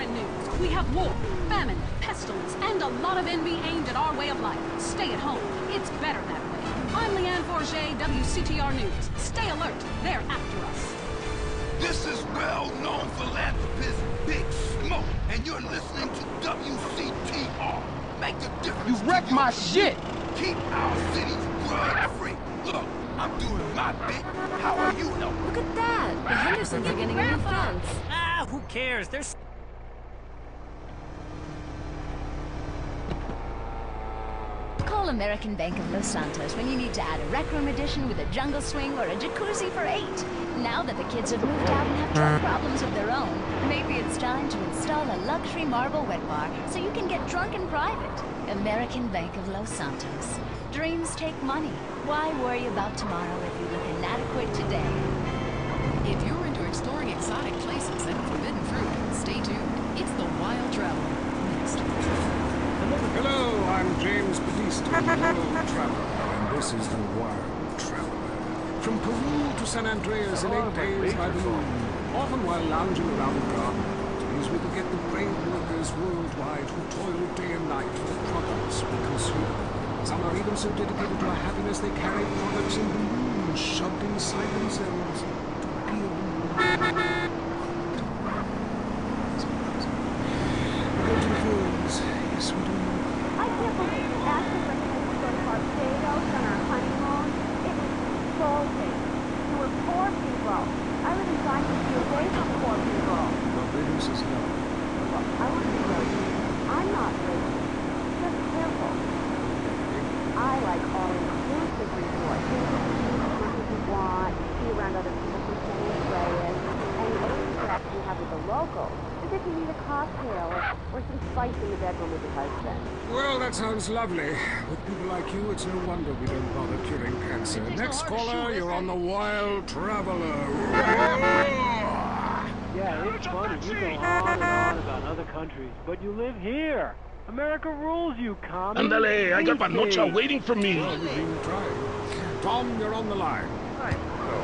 foreign news. We have war, famine, pestilence, and a lot of envy aimed at our way of life. Stay at home. It's better that way. I'm Leanne Forget, WCTR News. Stay alert. They're after us. This is well-known philanthropist Big Smoke, and you're listening to WCTR. Make the difference. You wrecked my shit! Keep our cities drug-free. Look, I'm doing my bit. How are you, though? Look at that! The Hendersons are getting a new fence. Ah, who cares? There's... Call American Bank of Los Santos when you need to add a rec room addition with a jungle swing or a jacuzzi for 8. Now that the kids have moved out and have drug problems of their own, maybe it's time to install a luxury marble wet bar so you can get drunk in private. American Bank of Los Santos. Dreams take money. Why worry about tomorrow if you look inadequate today? If you're into exploring exotic places and forbidden fruit, stay tuned. It's The Wild Traveler. Next. Hello, I'm James Batista, World Traveler, and this is The Wild Traveler. From Peru to San Andreas in 8 days by balloon, often while lounging around the garden parties, we forget the brave workers worldwide who toil day and night for the products we consume. Some are even so dedicated to our happiness they carry products in balloons shoved inside themselves. Go to the phones. Yes, we do. I can't believe you actually recommended we go to Barbados on our honeymoon. It was insulting. You were poor people. I live in trying to stay away from poor people. Barbados is love. Look, I want to be racist. I'm not racist. Just simple. I like all-inclusive resorts. You can eat as much as you want, be around other people who same way as, and any interaction you have with the locals. As if you need a cocktail or some spice in the bedroom with your husband. Well, that sounds lovely. With people like you, it's no wonder we don't bother curing cancer. Next caller, you're on The Wild Traveler. Yeah, it's funny. You go on and on about other countries, but you live here. America rules, you commie. Andale, I got Panocha waiting for me. Well, we've been trying. Tom, you're on the line. I'm so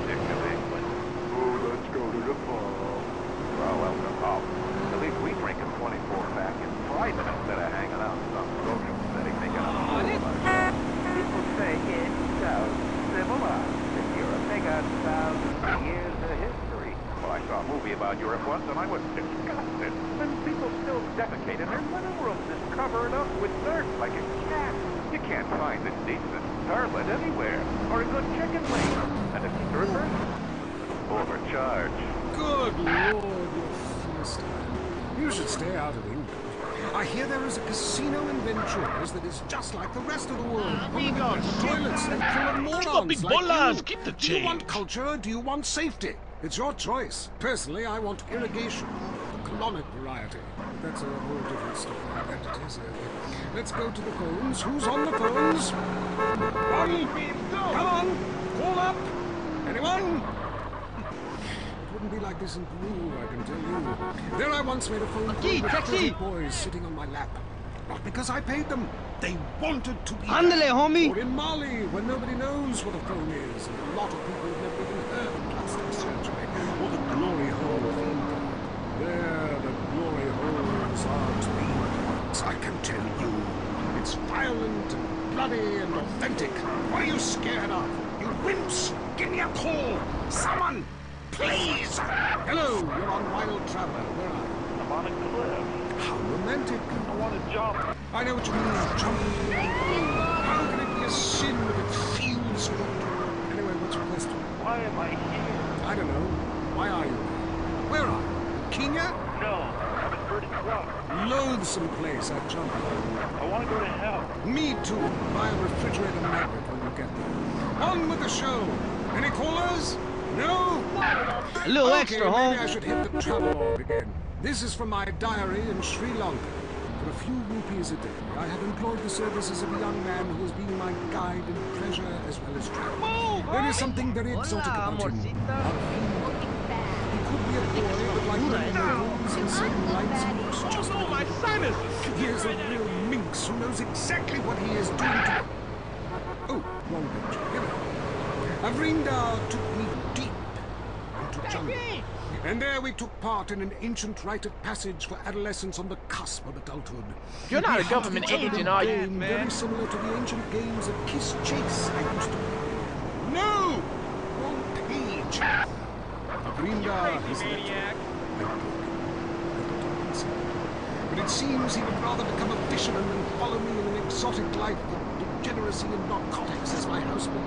sick of England. Oh, let's go to the pub. Well, welcome home. At least we drink a 24 pack in private instead of hanging out in some social setting making a fool of us. People say it's so civilized. If you're a big on thousands of years of history. Well, I saw a movie about Europe once and I was disgusted. And people still defecate in their living rooms and cover it up with dirt like a cat. You can't find a decent toilet anywhere. Or a good chicken wing. And a stripper? Overcharge. Good Lord, you Philistine. You should stay out of England. I hear there is a casino in Venturas that is just like the rest of the world. Toilets and full of morons like you. Keep the Do you change. want culture or do you want safety? It's your choice. Personally, I want irrigation. The colonic variety. But that's a whole different story. Identities. Let's go to the phones. Who's on the phones? Come on! Call up! Anyone? Wouldn't be like this in Peru, I can tell you. There I once made a phone call with 30 boys sitting on my lap. Not because I paid them. They wanted to be Andale, there. homie. Or in Mali, where nobody knows what a phone is, and a lot of people have never even heard of plastic surgery, or the glory hole of England. There, the glory holes are to be. I can tell you. It's violent, and bloody, and authentic. What are you scared of? You wimps! Give me a call! Someone! Please! Hello, you're on Wild Traveler. Where are you? I'm on a cliff. How romantic. I want to jump. I know what you mean, jump. How can it be a sin if it feels good? Anyway, what's your question? Why am I here? I don't know. Why are you here? Where are you? Kenya? No, I'm in Birdie Club. Loathsome place, I'd jump. I want to go to hell. Me too. Buy a refrigerator magnet when you get there. On with the show. Any callers? No? A little Okay, extra, maybe I home. should hit the travelogue again. This is from my diary in Sri Lanka. For a few rupees a day, I have employed the services of a young man who has been my guide in pleasure as well as travel. There is something very exotic about him. He could be a boy, but like many locals in certain lights, he looks just like my sinus. he is a real minx who knows exactly what he is doing to... Oh, wrong page. Here we go. Avrinda took me deep into jungle. And there we took part in an ancient rite of passage for adolescents on the cusp of adulthood. You're not We a government hugged each other in agent, a are you, game man? Very similar to the ancient games of Kiss Chase I used to play. No! Wrong page. Grinda, he's maniac. But it seems he would rather become a fisherman than follow me in an exotic life of degeneracy and narcotics as my husband.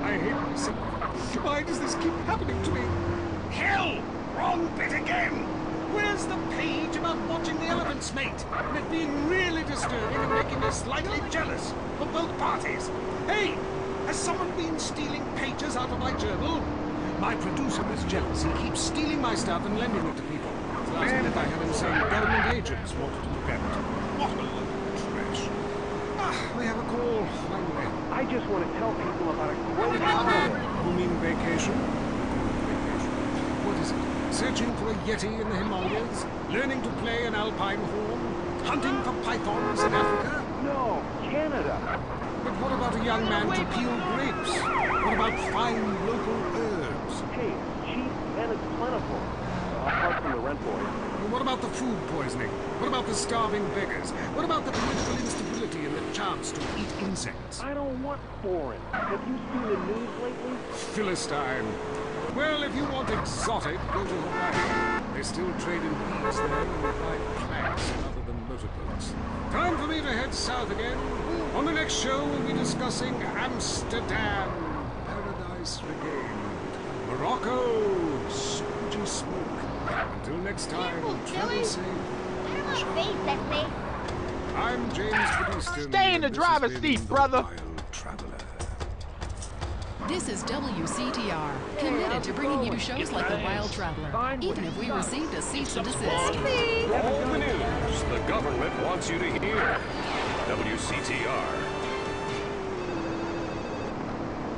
I hate myself. Why does this keep happening to me? Hell! Wrong bit again! Where's the page about watching the elephants mate? And it being really disturbing and making me slightly jealous of both parties. Hey! Has someone been stealing pages out of my journal? My producer is jealous. He keeps stealing my stuff and lending it to people. Last minute I had him saying government agents wanted to look at it. What a load of trash. Ah, we have a call, finally. I just want to tell people about a great You mean vacation? Vacation. What is it? Searching for a yeti in the Himalayas? Learning to play an alpine horn? Hunting for pythons in Africa? No, Canada. But what about a young man to peel grapes? What about fine local herbs? Hey, it's cheap and it's plentiful. Apart from the rent boys. What about the food poisoning? What about the starving beggars? What about the political instability and the chance to eat insects? I don't want foreign. Have you seen the news lately? Philistine. Well, if you want exotic, go to Hawaii. They still trade in beads there and ride planks rather than motorboats. Time for me to head south again. On the next show, we'll be discussing Amsterdam. Paradise regained. Morocco. Spongy smoke. Until next time, travel safe. I'm James Goodiston. Stay in the and this has driver's been seat, The brother. Wild Traveler. This is WCTR, committed to bringing you shows like The Wild Traveler, even if we received a cease and desist. All the news the government wants you to hear. WCTR.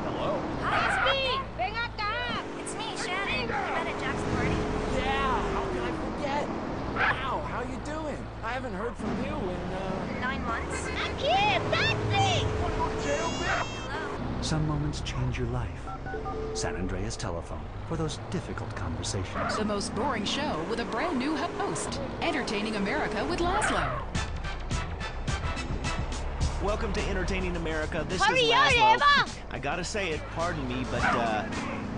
Hello? Hi, it's me! Ven acá! It's me, Shannon. You met at Jack's party? Yeah, how can I forget? Wow, how you doing? I haven't heard from you in, 9 months. Aquí, taxi! Some moments change your life. San Andreas Telephone for those difficult conversations. The most boring show with a brand new host. Entertaining America with Laszlo. Welcome to Entertaining America. This Hurry is up, Laszlo. Eva! I gotta say it, pardon me, but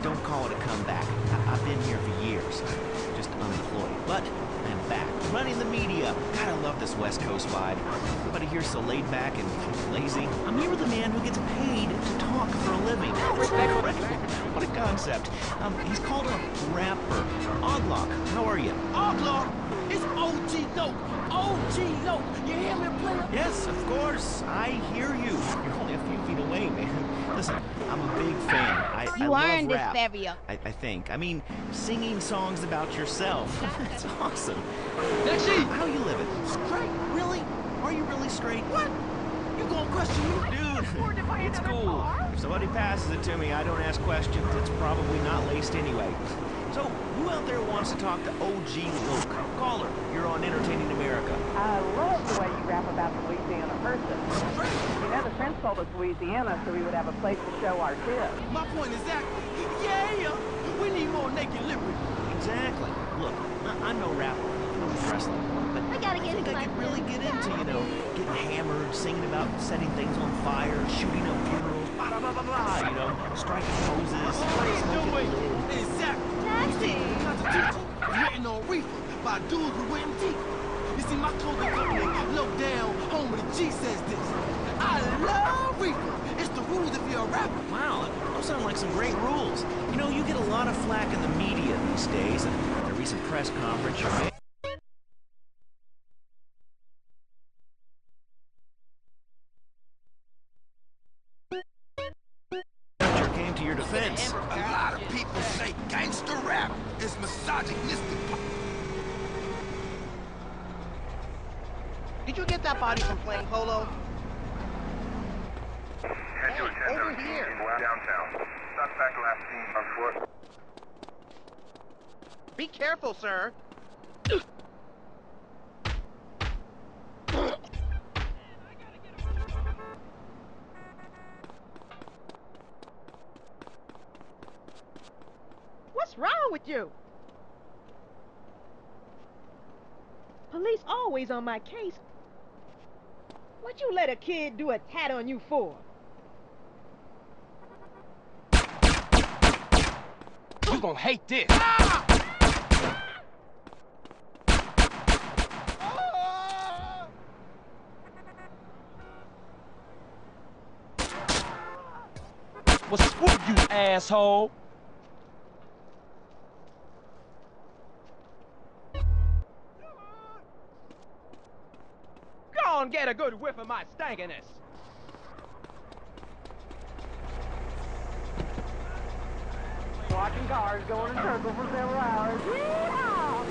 don't call it a comeback. I've been here for years, just unemployed. But I'm back, running the media. God, I love this West Coast vibe. Everybody here's so laid back and lazy. I'm here with a man who gets paid to talk for a living. What a concept. He's called a rapper. Oglock, how are you? Oglock, it's OG Loc. OG Loc. You hear me, player? Yes, of course. I hear you. You're only a few feet away, man. Listen, I'm a big fan. I love earned this, rap. Fabio. I think. I mean, singing songs about yourself. That's awesome. Nexie! How you living? Straight? Really? Are you really straight? What? You gonna question me? Dude, it's cool. If somebody passes it to me, I don't ask questions. It's probably not laced anyway. So, who out there wants to talk to OG Loc? Caller, you're on Entertaining America. I love the way you rap about the Louisiana person. You know, the Prince told us Louisiana so we would have a place to show our tips. My point is that, yeah, we need more naked lyrics. Exactly. Look, I'm no rapper. I don't dress like one, but I gotta get think I could really get into, getting hammered, singing about setting things on fire, shooting up funerals, blah, blah, blah, blah, blah, striking poses, smoking lids. Exactly. Taxi! The Constitution is written on reefer by dudes with written teeth. You see, my clothing company, Low Down, home of the G says this. I love reefer. It's the rules if you're a rapper. Wow, those sound like some great rules. You get a lot of flack in the media these days. At a recent press conference, your manager came to your defense. A lot of people say gangster rap is misogynistic. Did you get that body from playing polo? Head to Hey, over here. Downtown. Suspect last seen on foot. Be careful, sir. What's wrong with you? police always on my case. What you let a kid do a tat on you for? You gonna hate this. What's up, you asshole? Go on, get a good whiff of my stankiness. Watching cars going in circles for several hours.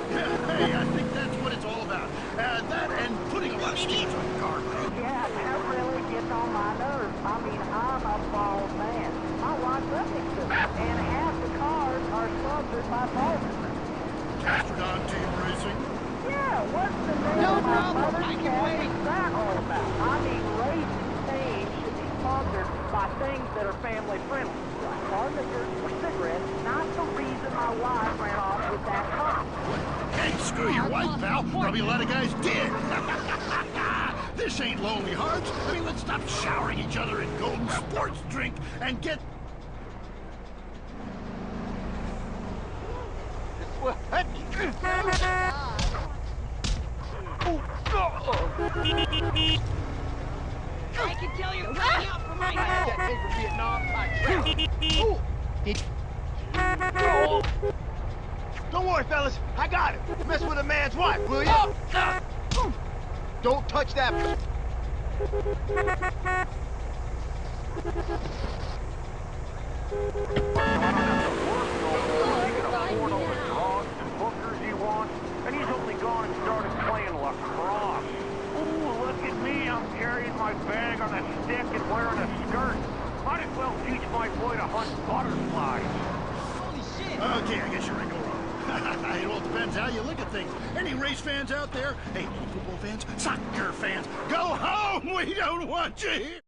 Hey, I think that's what it's all about. That and putting a lot of steam on the car, right? Yeah, that really gets on my nerves. I mean, I'm a bald man. My wife left me to it, and half the cars are sponsored by Baldwin. Castrodon Team Racing. Yeah, what's the name No of my problem, mother's I can cat? wait. What's that all about? I mean, racing teams should be sponsored by things that are family friendly, like hard liquor or cigarettes. Not the reason my wife ran off with that cop. Hey, screw your wife, pal. Probably a lot of guys did. This ain't Lonely Hearts. I mean, let's stop showering each other in golden sports drink and get... I can tell you're crying out for my help. That came from Vietnam. Don't worry, fellas. I got it. Mess with a man's wife, will you? Don't touch that. And he's only gone and started playing lacrosse. Ooh, look at me. I'm carrying my bag on a stick and wearing a skirt. Might as well teach my boy to hunt butterflies. Holy shit. Okay, I guess you're right, go wrong. It all depends how you look at things. Any race fans out there? Hey, any football fans? Soccer fans? Go home! We don't want you here!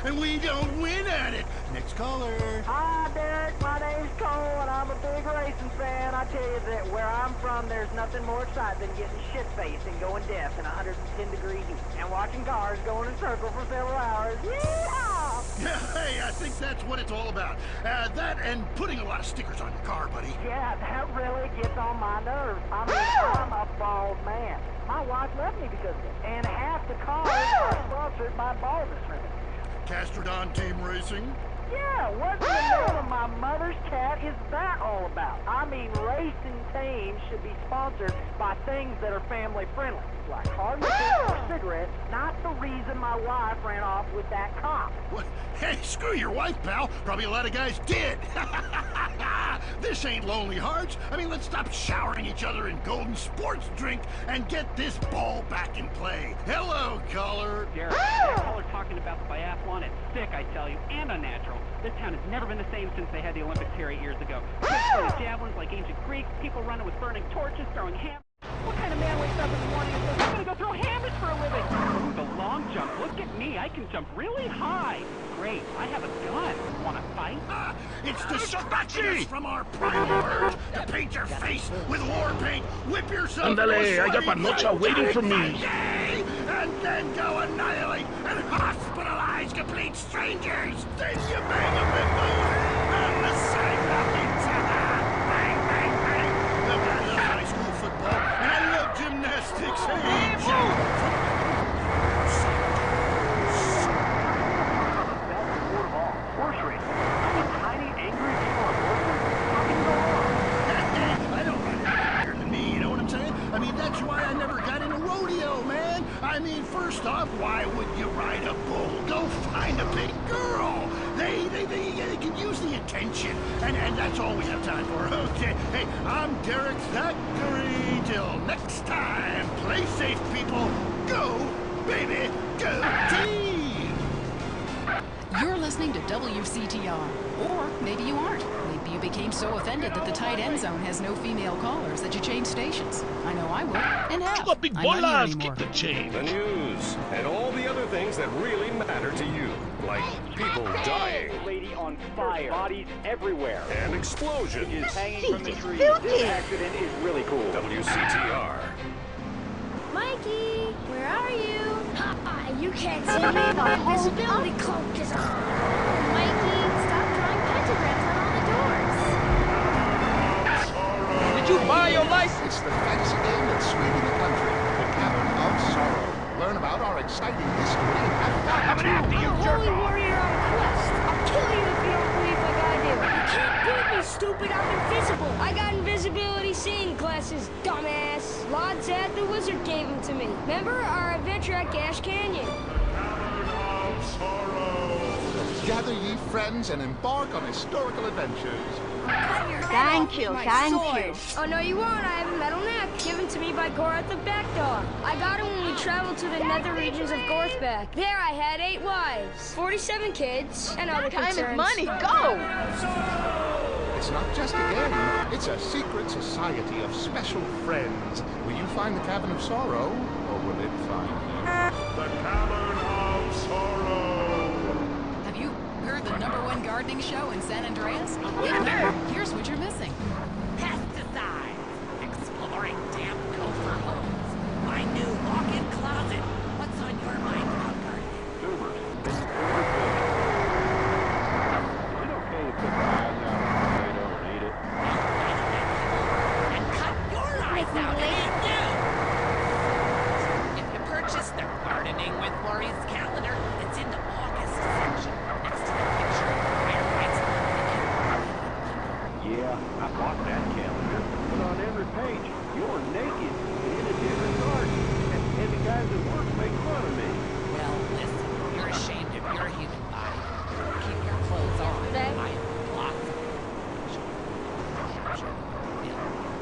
And we don't win at it. Next caller. Hi, Derek. My name's Cole, and I'm a big racing fan. I tell you that where I'm from, there's nothing more exciting than getting shit-faced and going deaf in 110-degree heat and watching cars going in circles for several hours. Yeehaw! Hey, I think that's what it's all about. That and putting a lot of stickers on your car, buddy. Yeah, that really gets on my nerves. I mean, I'm a bald man. My wife left me because of it, and half the cars are sponsored by baldness remedies. Castrodon Team Racing. Yeah, what's the name of my mother's cat is that all about? I mean, racing teams should be sponsored by things that are family friendly, like hard liquor or cigarettes, not the reason my wife ran off with that cop. What? Hey, screw your wife, pal. Probably a lot of guys did. This ain't Lonely Hearts. I mean, let's stop showering each other in golden sports drink and get this ball back in play. Hello, caller. Derek, that caller talking about the biathlon is sick, I tell you, and unnatural. This town has never been the same since they had the Olympics here 8 years ago. Kids throwing javelins like ancient Greeks, people running with burning torches, throwing hammers. What kind of man wakes up in the morning and says, I'm gonna go throw hammers for a living? Ooh, the long jump. Look at me. I can jump really high. Great. I have a gun. Wanna fight? It's the scratches from our primal urge to paint your face with war paint, whip yourself Andale, I got Panocha waiting for me. And then go annihilate and hospitalize complete strangers. Then you bang them in the head and the side pockets. Bang, bang, bang. Look, I love high school football and I love gymnastics. I mean, that's why I never got in a rodeo, man. I mean, first off, why would you ride a bull? Go find a big girl. They can use the attention, and that's all we have time for. Okay, hey, I'm Derek Thackeray. Till next time, play safe, people. Go, baby, go team. You're listening to WCTR. Or maybe you aren't. Maybe you became so offended that the tight end zone has no female callers that you changed stations. I know I would, and have. Big I'm not here bolas, anymore. keep the change. The news and all the other things that really matter to you. like people dying. Lady on fire. Bodies everywhere. And explosions. Is hanging from the tree. filthy. This accident is really cool. WCTR. Mikey, where are you? You can't see me. My invisibility cloak is on. Mikey, stop drawing pentagrams on all the doors. Did you buy your license? It's the fantasy game that's sweeping the country. The Cavern of Sorrow. Learn about our exciting history and have fun. Coming after you, I'm a jerk holy off. warrior on a quest. I'll kill you if you don't believe like I do. You can't beat me, stupid. I'm invisible. I got invisibility seeing glasses, dumbass. Lord Zad the wizard gave them to me. Remember our adventure at Gash Canyon? Gather ye friends and embark on historical adventures. Thank you, thank you. Oh, no, you won't. I have a metal neck given to me by Gorath the Backdog. I got it when we traveled to the nether regions of Gorthbeck. There I had 8 wives, 47 kids, and other Time is concerns. money, go! It's not just a game. It's a secret society of special friends. Will you find the Cavern of Sorrow, or will it find you? The Cavern of Sorrow! Have you heard the #1 gardening show in San Andreas? If not, here's what you're missing. Pesticides. Exploring damp gopher holes. My new walk-in closet. What's on your mind about gardening? Tubers. Is it okay to put my eyes out on a tomato and eat it? And cut your eyes out and eat you! If you purchase the Gardening with Maurice calendar, it's in the August section, next to the picture of firefights. Yeah, I bought that calendar. But on every page, you're naked in a different garden. And the guys at work make fun of me. Well, listen, you're ashamed of your human body. Keep your clothes on. I am blossom.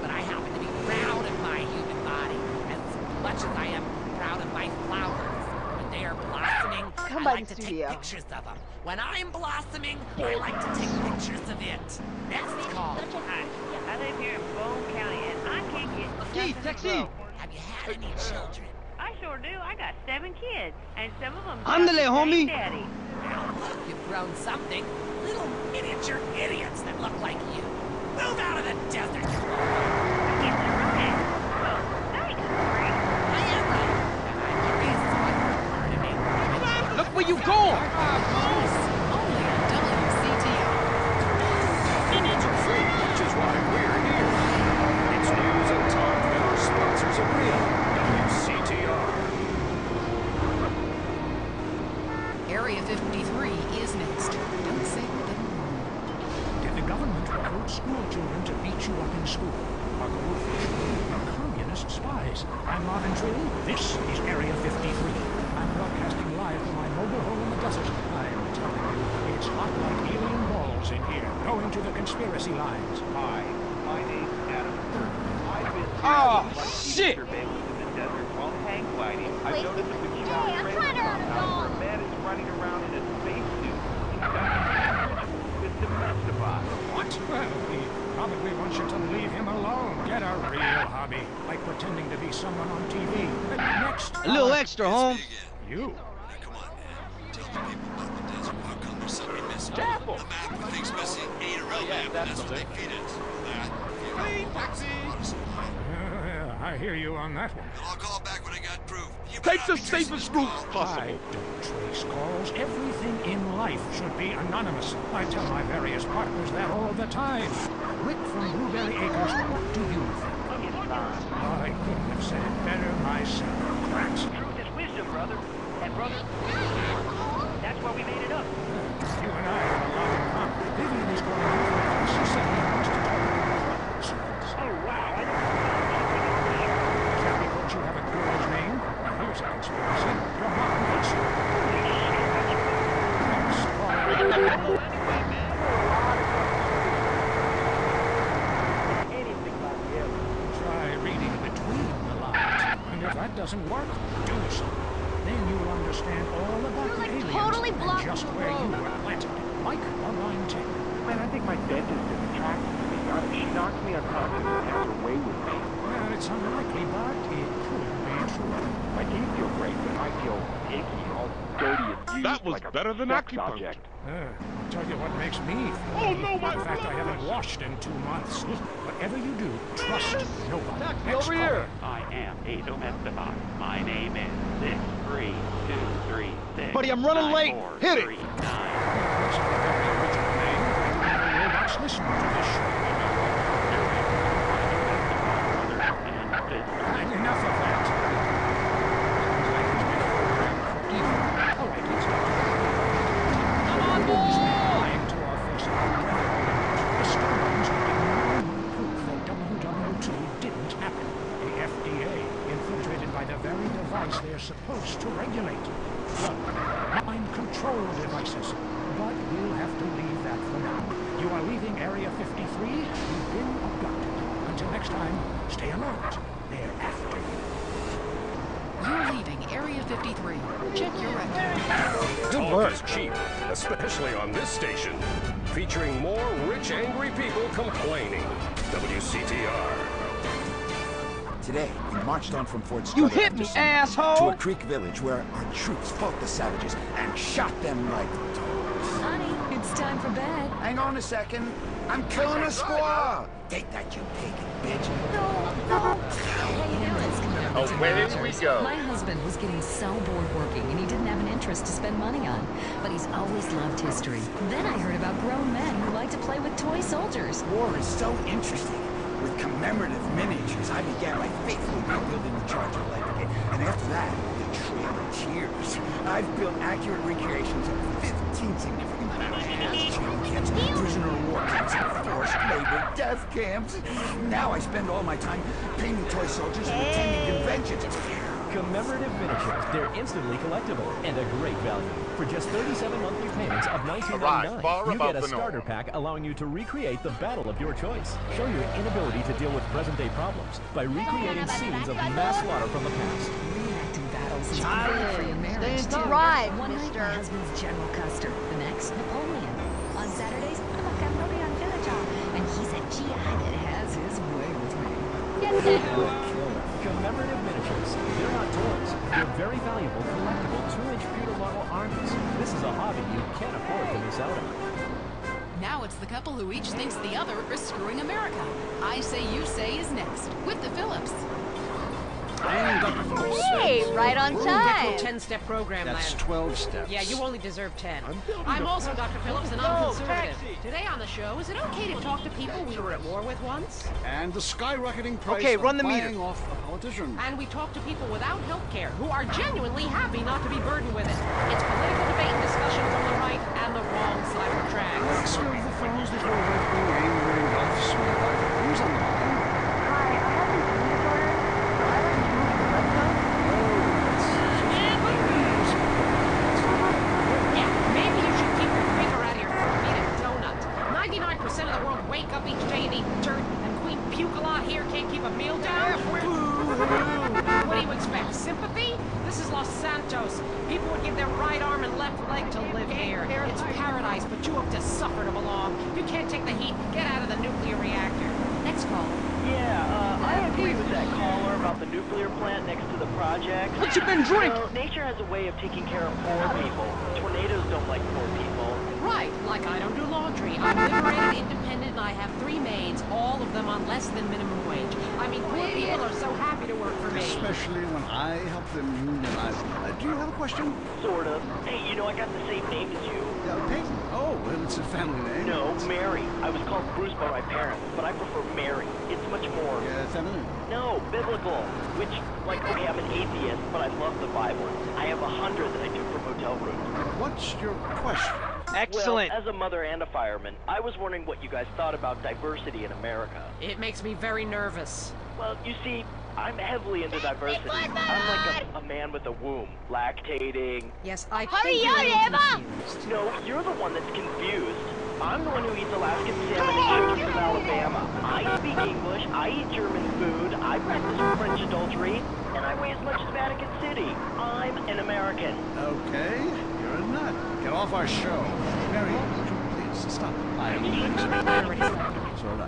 But I happen to be proud of my human body as much as I am proud of my flowers. When they are blossoming, Come I by like the to studio. take pictures of them. When I'm blossoming, I like to take pictures of it. That's called. Hi, I live here in Bone County, and I can't get Hey, taxi! Have you had any children? I sure do. I got 7 kids, and some of them Ándale, homie. daddy. Well, look, you've grown something. Little miniature idiots that look like you. Move out of the desert. It's right. Well, thanks, Frank. I am right. And I'm Maurice, so I'm gardening. Look where you going! Only on WCTR. Tickets are free, which is why we're here. It's news and talk that our sponsors agree on. WCTR. Area 53 is next. Don't say we didn't warn you. Did the government recruit school children to beat you up in school? Are goldfish communist spies? I'm Marvin Tree. This is Area 53. I'm broadcasting live from my mobile home in the desert. I'm telling you, it's hot like alien balls in here. Going to the conspiracy lines. Hi, my name's Adam Curtis. I've been Oh, like shit! surveillance in the desert while hang gliding. I've Wait, noticed a hey, peculiar I'm trend trying to in run our a house where dog. a man is running around in a spacesuit. He's got been domestified. What? Well, he probably wants you to leave him alone. Get a real hobby, like pretending to be someone on TV. Next, A little extra, Holmes. you. Come on, man. Tell the people about the desert. How come there's somebody missing? Apple. The map with things missing ain't a real map, and that's what they feed it. That, Clean taxi. water supply. I hear you on that one. I'll call back when I got proof. You Take better the not be tracing safest this route call. I possible. don't trace calls. Everything in life should be anonymous. I tell my various partners that all the time. Rick from Blueberry Acres, what do you think? I couldn't have said it better myself. Rats. Truth is wisdom, brother. And brother, that's why we made it up. You and I have a lot in common. Vivian is going over with us. She said he wants to talk about circles. Oh, wow. I don't Is that because you have a girl's name? Now, here's a conspiracy. Your mom hates you. Try reading between the lines. And if that doesn't work, do something. Then you'll understand all about the aliens totally and blocked just the where you road. were planted. Like on line 10. Man, I think my dentist is attracted to me. She knocks me unconscious and has her way with me. Well, it's unlikely, but it could be true. My teeth feel great, but I feel icky, all dirty and That was better than acupuncture. I'll tell you what makes me feel. Oh, no, my In fact, I haven't washed in 2 months. Whatever you do, trust nobody. Taxi Next over here. caller. I am Ado Esteban. My name is 63236. Buddy, I'm running late. Hit it. 9439. Robots listen to this show. And enough of that. All right, let's go. Come on, boys! Lying to our faces. The Stones have given no proof that WW2 didn't happen. The FDA infiltrated by the very device they're supposed to regulate. Mind control devices. But we'll have to leave that for now. You are leaving Area 53. You've been abducted. Until next time, stay alert. They're after you. You're leaving Area 53. Check your record. Talk is cheap, especially on this station. Featuring more rich, angry people complaining. WCTR. Today, we marched on from Fort You Strother hit me, to asshole! a creek village where our troops fought the savages and shot them like dogs. Honey, it's time for bed. Hang on a second. I'm killing a squaw. Take that, you pagan bitch. Away we go. My husband was getting so bored working, and he didn't have an interest to spend money on. But he's always loved history. Then I heard about grown men who like to play with toy soldiers. War is so interesting. With commemorative miniatures, I began by faithfully rebuilding the Charger Light Brigade. And after that, the Trail of Tears. I've built accurate recreations of 15 significant battles, jail camps, prisoner of war camps, and forced labor death camps. Now I spend all my time painting toy soldiers and attending conventions. Commemorative miniatures. They're instantly collectible and a great value. For just 37 monthly payments of $19.99, you get a starter pack allowing you to recreate the battle of your choice. Show your inability to deal with present-day problems by recreating scenes of mass slaughter from the past. Reenacting battles is great for your marriage, too. Right, One night, my husband's General Custer. The next, Napoleon. On Saturdays, I'm a Cambodian villager. And he's a GI that has his way with me. Get the hell out. Commemorative miniatures. They're not toys. They're very valuable, collectible 2-inch pewter model armies. This is a hobby you can't afford to miss out on. Now it's the couple who each thinks the other is screwing America. I Say You Say is next, with the Phillips. Hey, right on time. 10-step program, That's Land. 12 steps. Yeah, you only deserve 10. I'm also Dr. Phillips, and I'm conservative. Today on the show, is it okay to talk to people we were at war with once? And the skyrocketing price Okay, run of the meter. buying off a politician. And we talk to people without health care who are genuinely happy not to be burdened with it. It's political debate and discussion from the right and the wrong side of the tracks. Let's go to the phones before right-wing angry Ralph's who's on the line? Yeah, maybe you should keep your finger out of your throat and eat a donut. 99% of the world wake up each day and eat dirt, and Queen Puke-a-Lot here can't keep a meal down? What do you expect, sympathy? This is Los Santos. People would give their right arm and left leg to live here. It's paradise, but you have to suffer to belong. If you can't take the heat, get out of the nuclear reactor. Next call. Yeah, I agree with that caller about the nuclear plant next to the project. What you been drinking? You know, nature has a way of taking care of poor people. Tornadoes don't like poor people. Right, like I don't do laundry. I'm liberated, independent, and I have 3 maids, all of them on less than minimum wage. I mean, poor people are so happy to work for me. Especially when I help them unionize. Do you have a question? Sort of. Hey, you know, I got the same name as you. Peyton. Oh, well, it's a family name. No, Mary. I was called Bruce by my parents, but I prefer Mary. It's much more... feminine. No, biblical. Which, like, okay, I'm an atheist, but I love the Bible. I have 100 that I took from hotel rooms. What's your question? Excellent. Well, as a mother and a fireman, I was wondering what you guys thought about diversity in America. It makes me very nervous. Well, you see, I'm heavily into diversity. I'm like a man with a womb, lactating. Yes, I Hurry think you're a little up, confused. No, you're the one that's confused. I'm the one who eats Alaskan salmon and chicken from Alabama. I speak English, I eat German food, I practice French adultery, and I weigh as much as Vatican City. I'm an American. Okay, you're a nut. Get off our show. Mary, would you please stop? I am so am I.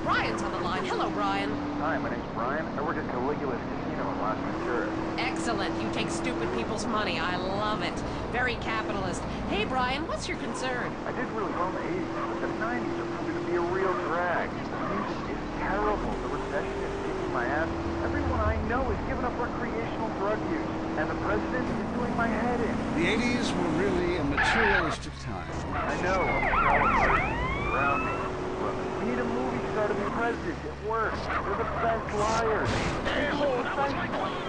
Brian's on the line. Hello, Brian. Hi, my name's Brian. I work at Caligula's Casino in Las Venturas. Excellent. You take stupid people's money. I love it. Very capitalist. Hey, Brian, what's your concern? I did really well in the 80s, but the 90s are proving to be a real drag. The music is terrible. The recession is kicking my ass. Everyone I know is giving up recreational drug use. And the president is doing my head in. The 80s were really a materialistic time. I know. I'm around me. We need a movie star to be president. It works. They're the best liars.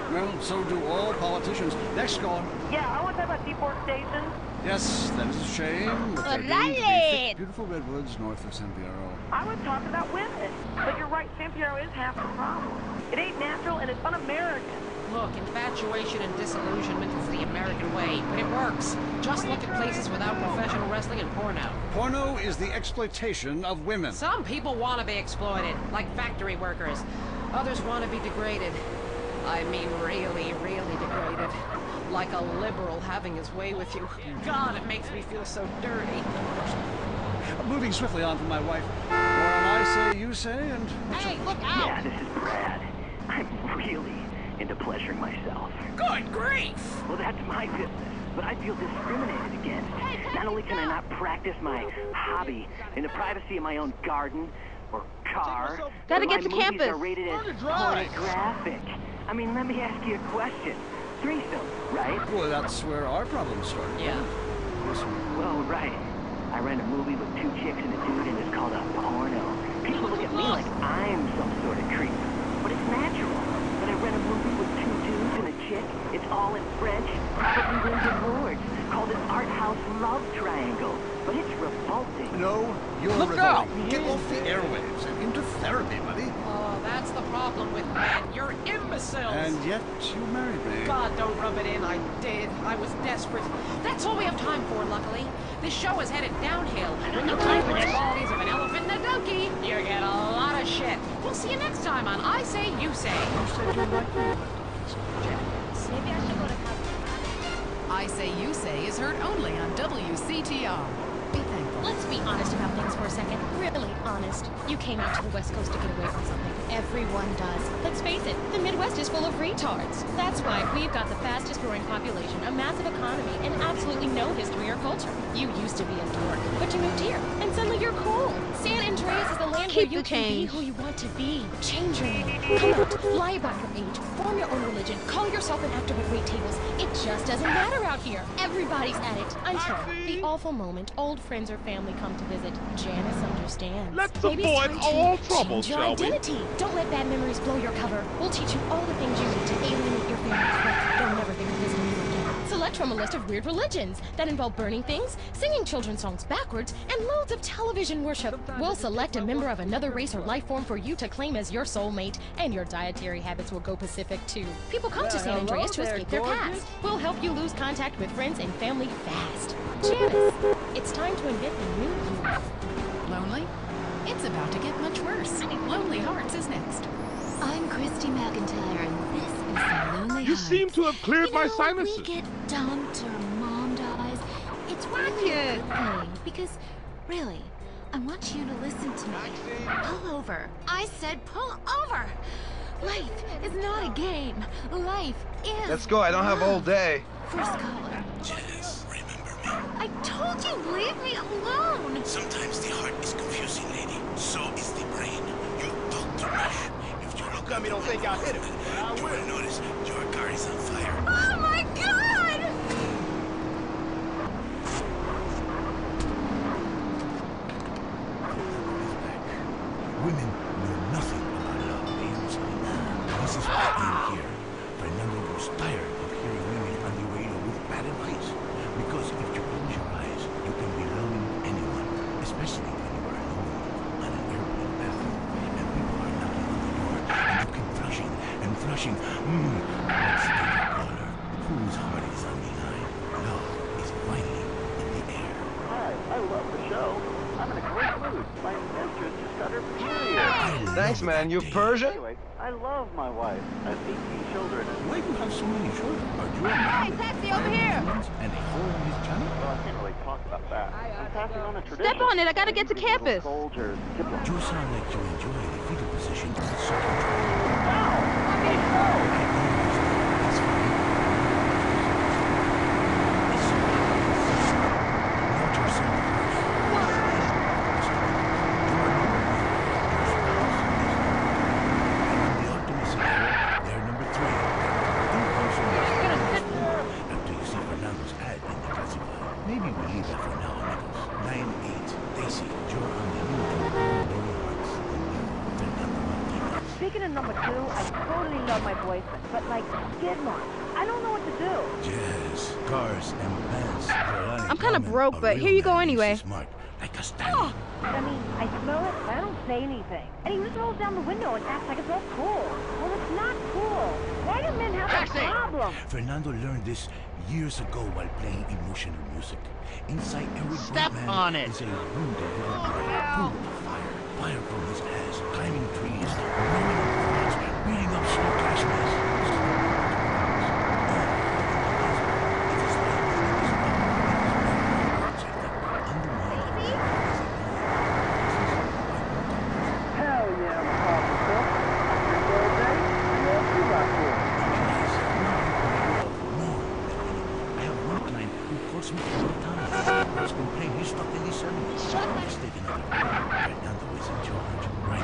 Well, so do all politicians. Next caller. Yeah, I want to talk about deforestation. Yes, that is a shame. But they're going to be thick, beautiful redwoods north of San Fierro. I would talk about women. But you're right, San Fierro is half the problem. It ain't natural and it's un-American. Look, infatuation and disillusionment is the American way, but it works. Just look at places without professional wrestling and porno. Porno is the exploitation of women. Some people want to be exploited, like factory workers. Others want to be degraded. I mean really, really degraded. Like a liberal having his way with you. God, it makes me feel so dirty. Moving swiftly on from my wife. More on I say, you say, and... Hey, look out! Yeah, this is Brad. I'm really into pleasuring myself. Good grief! Well, that's my business, but I feel discriminated against. Not only can I not practice my hobby in the privacy of my own garden or car, Gotta but get to my movies campus. are rated as pornographic. I mean, let me ask you a question. Threesome, right? Well, that's where our problem started. Yeah. Well, right. I ran a movie with 2 chicks and a dude, and it's called a porno. People look at me like I'm some sort of creep, but it's natural. But I ran a movie with 2 dudes and a chick. It's all in French, probably wins awards, called an art house love triangle. But it's revolting. No, you're revolting. Get off the airwaves and into therapy, buddy. Oh, that's the problem with men. You're imbeciles. And yet you married me. God, don't rub it in. I did. I was desperate. That's all we have time for, luckily. This show is headed downhill. When you combine the qualities of an elephant and a donkey, you get a lot of shit. We'll see you next time on I Say, You Say. I Say You Say is heard only on WCTR. Be thankful. Let's be honest about things for a second. Really honest. You came out to the West Coast to get away from something. Everyone does. Let's face it, the Midwest is full of retards. That's why we've got the fastest growing population, a massive economy, and absolutely no history or culture. You used to be a dork, but you moved here, and suddenly you're cool. San Andreas is the land where you can be who you want to be. Change your name. Come out. Lie about your age. Form your own religion. Call yourself an actor at wait tables. It just doesn't matter out here. Everybody's at it. Until the awful moment old friends or family come to visit. Janice understands. Let's Maybe avoid it's time all to trouble, change your shall we? identity. Don't let bad memories blow your cover. We'll teach you all the things you need to alienate your family quick. They'll never think of visiting you again. Select from a list of weird religions that involve burning things, singing children's songs backwards, and loads of television worship. We'll select a member of another race or life form for you to claim as your soulmate, and your dietary habits will go Pacific too. People come to San Andreas to escape their past. We'll help you lose contact with friends and family fast. Janice, it's time to invent the new you. Lonely? It's about to get much worse. Lonely Hearts is next. I'm Christy McIntyre, and this is the Lonely You Hearts. seem to have cleared my sinuses. We get dumped or mom dies. It's really a good thing, because, really, I want you to listen to me. Pull over. I said pull over. Life is not a game. Life is... Let's go, I don't have all day. First caller. Janice, remember me. I told you, leave me alone. Sometimes the heart is confusing, lady. So is the brain. You talk too much. If you look at me, don't think I'll hit him. You will notice your car is on fire. Oh my God! Women know nothing about love, they understand. This is why I'm here. Fernando was tired of hearing women on the radio with bad advice. Because if you close your eyes, you can be loving anyone, especially when you are alone on an airplane bathroom and people are knocking on the door and you keep flushing and flushing. Let's take a caller. Whose heart is on the line? Love is finally in the air. Hi, I love the show. I'm in a great mood. My mistress just got her period. Thanks, man. You Persian? Anyway, I love my wife. I have 18 children. Why do you have so many children? Are you Hey, taxi over here. and a hole in his channel? Well, I can't really talk about that. I'm passing on a tradition. Step on it. I gotta get to campus. Soldiers. You sound like you enjoy the fetal position in the second That's fine. boyfriend, but like skid marks. I don't know what to do. Yes, cars and bands. I'm kind of broke, but here you go anyway. Like a stallion. I mean, I smell it, but I don't say anything. And he just rolls down the window and acts like it's all cool. Well, it's not cool. Why do men have a problem? Fernando learned this years ago while playing emotional music. Inside every Step man on it. is a wounded little boy full of fire. Fire from his ass, climbing trees, running up forts, beating up slow cash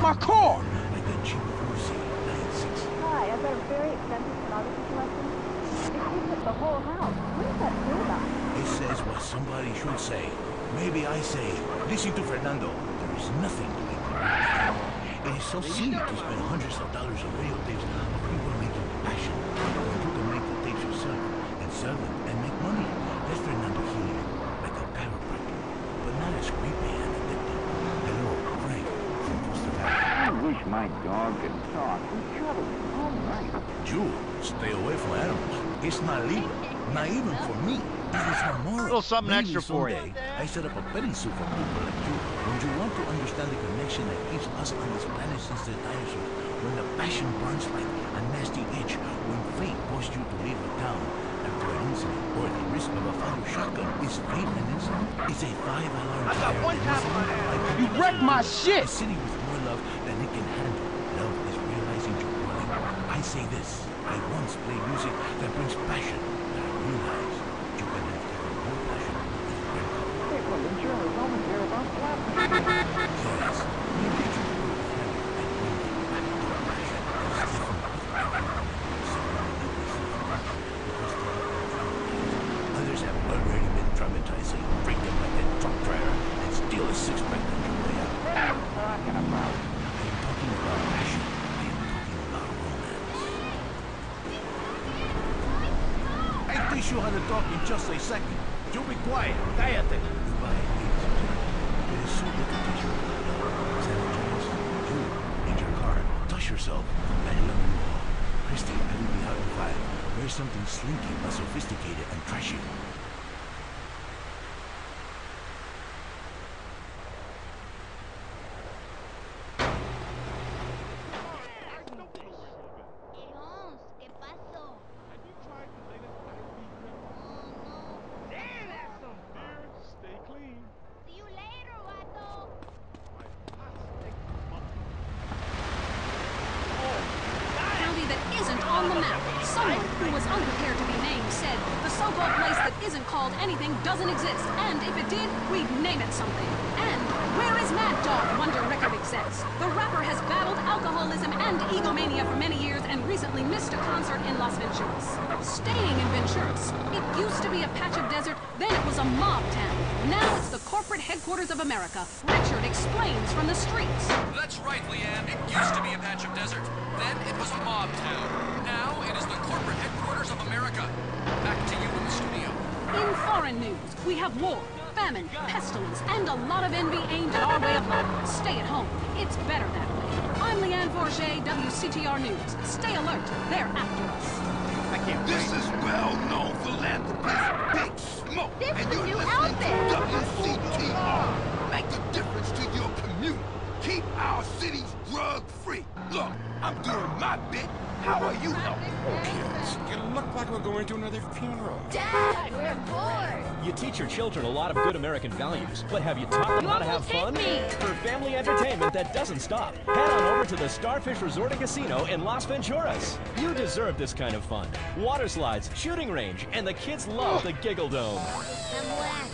Marcor! Like a cheap Lucy, 96. Hi, I've got a very expensive photography collection. It takes up the whole house. What does that say about it? It says what somebody should say. Maybe I say, listen to Fernando. There is nothing to be proud. It is so silly to spend hundreds of dollars on videotapes of people making passion when you can make the tapes yourself and sell them and make money. That's Fernando here, like a chiropractor, but not as creepy and addictive. Hello, Frank from Costa Rica. I wish my dog could talk. We traveled all night. Jewel, stay away from animals. It's not legal, not even for me. It is immoral. Little something Maybe extra for you. someday I set up a petting zoo for people like you. When you want to understand the connection that keeps us on this planet since the dinosaurs, when the passion burns like a nasty itch, when fate pushed you to leave a town after an incident, or the risk of a father shotgun is fate and incident. It's a 5-alarm I got one time on that. You wrecked my shit! A city with more love than it can handle. Love is realizing you're willing. I say this. I once played music that brings passion. But I realize you can have even more passion with friend. Hey, well, insurance only care about plastic. Yes. Maybe you should work with him and bring it back to a passion. It's different with friend. Someone that is different. Because they have been traumatized. Others have already been traumatized, so you break them like a truck driver and steal a six-pack on your way out. What are you talking about? I am talking about passion. I am talking about romance. I teach you how to talk in just a second. You be quiet. Cállate. Goodbye, ladies and gentlemen. It is so good to teach you about love. San Andreas, you, in your car, touch yourself. I love you all. Christy, I will be out in 5. Wear something slinky but sophisticated and trashy. County that isn't on the map. Someone who was unprepared to be named said the so-called place that isn't called anything doesn't exist, and if it did, we'd name it something. And where is Mad Dog, Wonder Record execs? The rapper has battled alcoholism and egomania for many years and recently missed a concert in Las Venturas. Staying in Venturas, it used to be a patch of desert, then it was a mob town. Now it's the corporate headquarters of America. Richard explains from the streets. That's right, Leanne. It used to be a patch of desert. Then it was a mob town. Now it is the corporate headquarters of America. Back to you in the studio. In foreign news, we have war, famine, pestilence, and a lot of envy aimed at our way of life. Stay at home. It's better that way. I'm Leanne Forget, WCTR News. Stay alert. They're after us. This is well-known philanthropist Big Smoke. This and is the you're new listening outfit. to WCTR. Make a difference to your community. Keep our cities drug-free. Look, I'm doing my bit. How are you helping? Oh, kids, you look like we're going to another funeral. Dad, we're bored. You teach your children a lot of good American values, but have you taught them how to have fun? For family entertainment that doesn't stop, head on over to the Starfish Resort and Casino in Las Venturas. You deserve this kind of fun. Water slides, shooting range, and the kids love the Giggle Dome.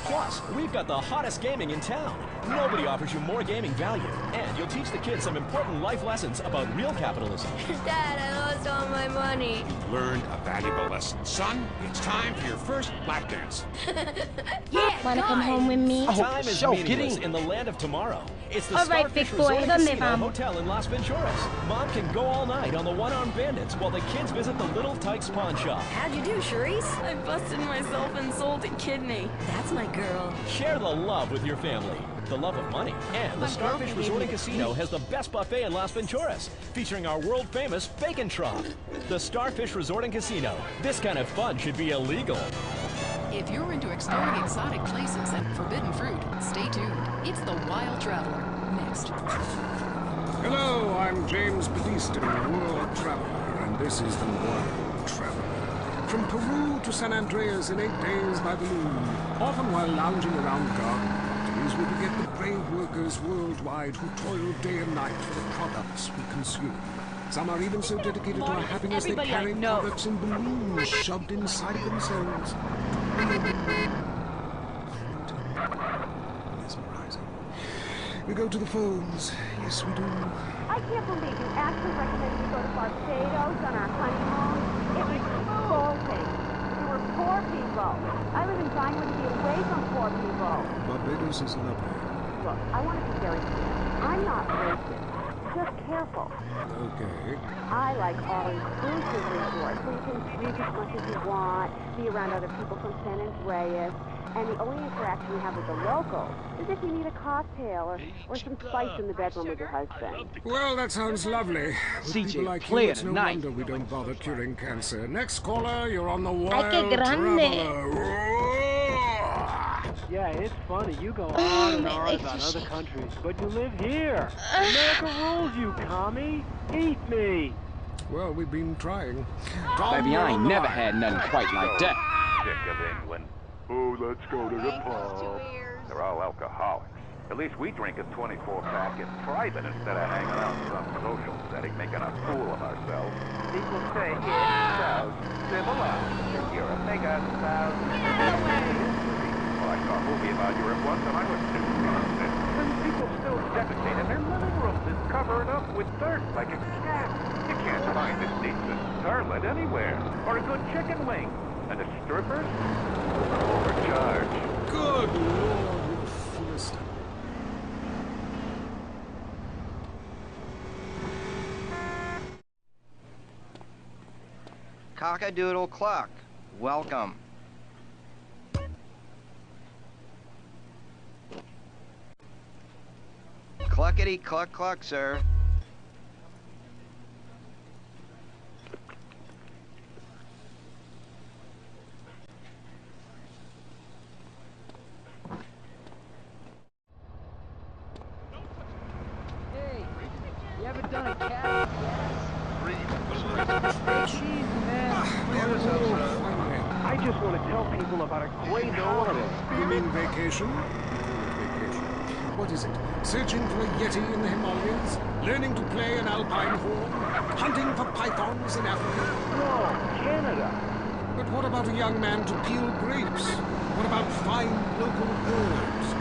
Plus, we've got the hottest gaming in town. Nobody offers you more gaming value, and you'll teach the kids some important life lessons about real capitalism. Dad, I lost lost all my money. Learned a valuable lesson. Son, it's time for your first lap dance. Yeah, Wanna come home with me? Time is meaningless in the land of tomorrow. It's the All right, Starfish big boy, Resort and ¿dónde Casino vamos? Hotel in Las Venturas. Mom can go all night on the One-Armed Bandits while the kids visit the Little Tykes pawn shop. How'd you do, Charisse? I busted myself and sold a kidney. That's my girl. Share the love with your family. The love of money. And the Starfish Resort and Casino has the best buffet in Las Venturas, featuring our world-famous bacon trough. The Starfish Resort and Casino. This kind of fun should be illegal. If you're into exploring exotic places and forbidden fruit, stay tuned. It's The Wild Traveler. Next. Hello, I'm James Batista, World Traveler, and this is The Wild Traveler. From Peru to San Andreas in 8 days by balloon, often while lounging around garden parties, we forget the brave workers worldwide who toil day and night for the products we consume. Some are even so dedicated to our happiness they carry products in balloons shoved inside themselves. Mesmerizing. We go to the phones. Yes, we do. I can't believe you actually recommended we go to Barbados on our honeymoon. It was revolting. We were poor people. I live in Vinewood to be away from poor people. Barbados is lovely. Look, I want to be very clear. I'm not racist. Just careful. Okay. I like all-inclusive resorts where you can drink as much as you want, be around other people from San Andreas, and the only interaction you have with the locals is if you need a cocktail or some spice in the bedroom with your husband. Well, that sounds lovely. With people like you, it's no wonder we don't bother curing cancer. Next caller, you're on the Wild Traveler. Yeah, it's funny. You go on and on about other countries, but you live here. America rules, you commie. Eat me. Well, we've been trying. Baby, I ain't never had nothing quite like that. Sick of England. Oh, let's go to the pub. They're all alcoholics. At least we drink a 24-pack in private instead of hanging out in some social setting, making a fool of ourselves. People say, yeah, so civilized. You're a mega Well, I saw a movie about Europe once, and I was too constant. And people still defecate in their living rooms and cover it up with dirt like a cat. You can't find a decent starlet anywhere, or a good chicken wing. And the strippers? Overcharged. Good Lord, you Philistine. Cock-a-doodle cluck. Welcome. Cluckety cluck cluck, sir. Hey, you ever done a cat? I just want to tell people about a great holiday. You mean vacation? Vacation. What is it? Searching for a Yeti in the Himalayas? Learning to play an alpine horn? Hunting for pythons in Africa? No, Canada. But what about a young man to peel grapes? What about fine local herbs?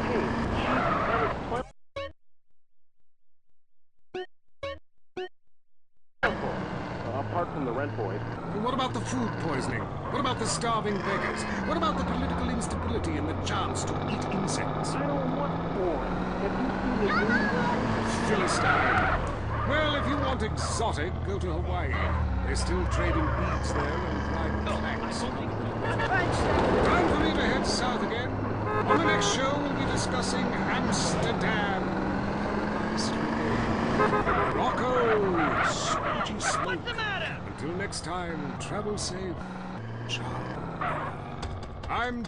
Apart from the rent boys. What about the food poisoning? What about the starving beggars? What about the political instability and the chance to eat insects? I don't want boring. Have you seen the news? Philistine. Well, if you want exotic, go to Hawaii. They're still trading beads there and riding planks. Time for me to head south again. On the next show, we'll be discussing Amsterdam. Paradise Remains. Morocco. Squeegee smoke. Until next time, travel safe. Ciao. I'm...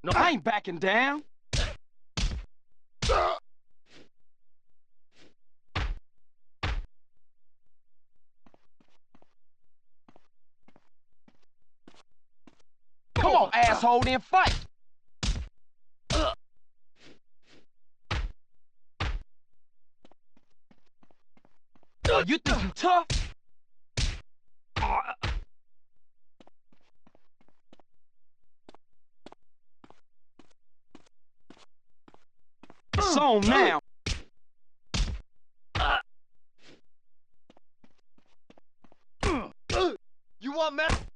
No, I ain't backing down. Come on, asshole, then fight. You think you tough? It's on now. You want mess?